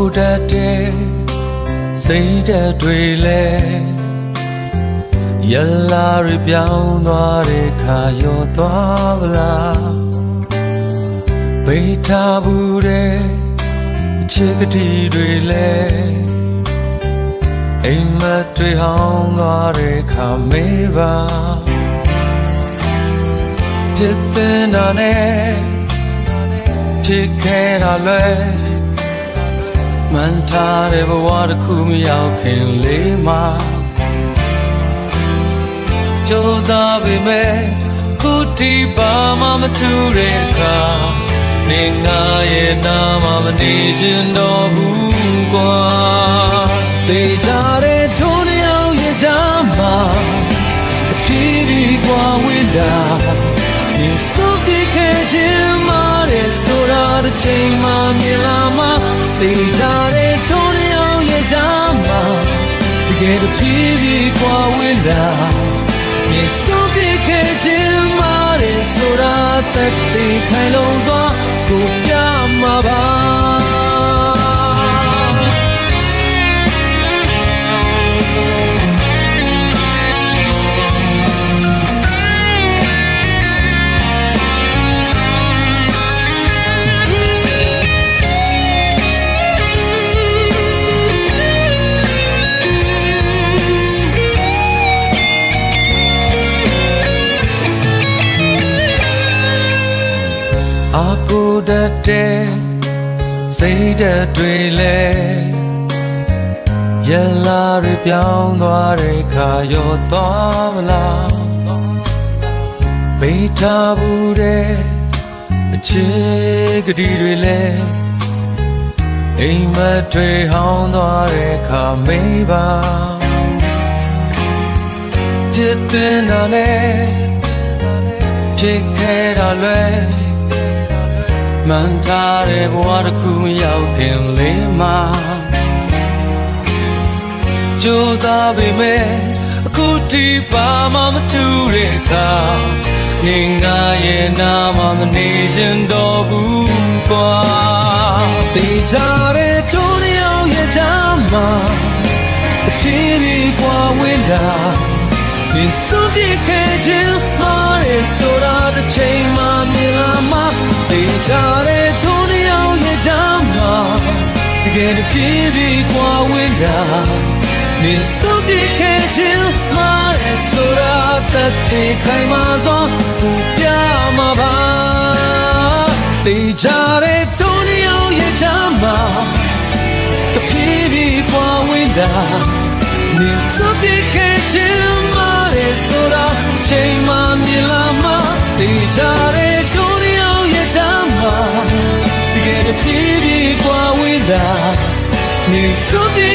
ကိုတတ်တဲ့စိတ်ဓာတ်တွေလဲရလာရပြောင်းသွားတဲ့ခါရောသွားဗလားပိတ်ထားဘူးတဲ့အချစ်ကတိတွေလဲအိမ်မက်တွေဟောင်းသွားတဲ့ခါမေးပါဖြစ်တဲ့နာနဲ့ဖြစ်ခဲ့တာလဲမှန်ထားတဲ့ဘဝတစ်ခုမရောက်ခင်လေးမှာကြိုးစားပေမဲ့ခုတီပါမှမထူတဲ့အခါနေငါရဲ့နာမမနေချင်တော့ဘူးကွာသေချာတဲ့ထုံးရောက်ရဲ့ချမ်းမှာအဖြည်းဖြည်းကွာဝေးတာဒီစုပ်ပြခဲ့ခြင်းမာတဲ့ဆိုတာတစ်ချိန်မှမြင်လာမှသေချာတဲ့ထုံးရောက်ရဲ့ချမ်းမှာတကယ်တဖြည်းဖြည်းကွာဝေးတာဒီစုပ်ပြခဲ့ခြင်းမာတဲ့ဆိုတာသက်သေခိုင်လုံစွာကိုပြမှာပါအကိုတတ်တဲ့စိတ်ဓာတ်တွေလဲရလာရပြောင်းသွားတဲ့ခါရောသွားမလားပိတ်ထားဘူးတဲ့အချစ်ကတိတွေလဲအိမ်မက်တွေဟောင်းသွားတဲ့ခါမေးပါဖြစ်တဲ့နာနဲ့ဖြစ်ခဲ့တာလဲမှန်ထားတဲ့ဘဝတစ်ခုမရောက်ခင်လေးမှာကြိုးစားပေမဲ့အခုတီပါမှမထူတဲ့အခါနေငါရဲ့နာမမနေချင်တော့ဘူးကွာသေချာတဲ့ထုံးရောက်ရဲ့ချမ်းမှာအဖြည်းဖြည်းကွာဝေးတာဒီစုပ်ပြခဲ့ခြင်းမာတဲ့ဆိုတာတစ်ချိန်မှမြင်လာမှသေချာတဲ့ထုံးရောက်ရဲ့ချမ်းမှာတကယ်တဖြည်းဖြည်းကွာဝေးတာဒီစုပ်ပြခဲ့ခြင်းမာတဲ့ဆိုတာသက်သေခိုင်မာစွာကိုပြမှာပါသေချာတဲ့ထုံးရောက်ရဲ့ချမ်းမှာတဖြည်းဖြည်းကွာဝေးတာဒီစုပ်ပြခဲ့ခြင်းမာတဲ့ဆိုတာချိန်မှမြင်လာမှသေချာတဲ့ထုံးရောက်ရဲ့ချမ်းမှာတကယ်တဖြည်းဖြည်းကွာဝေးတာနေစုပ်ပြ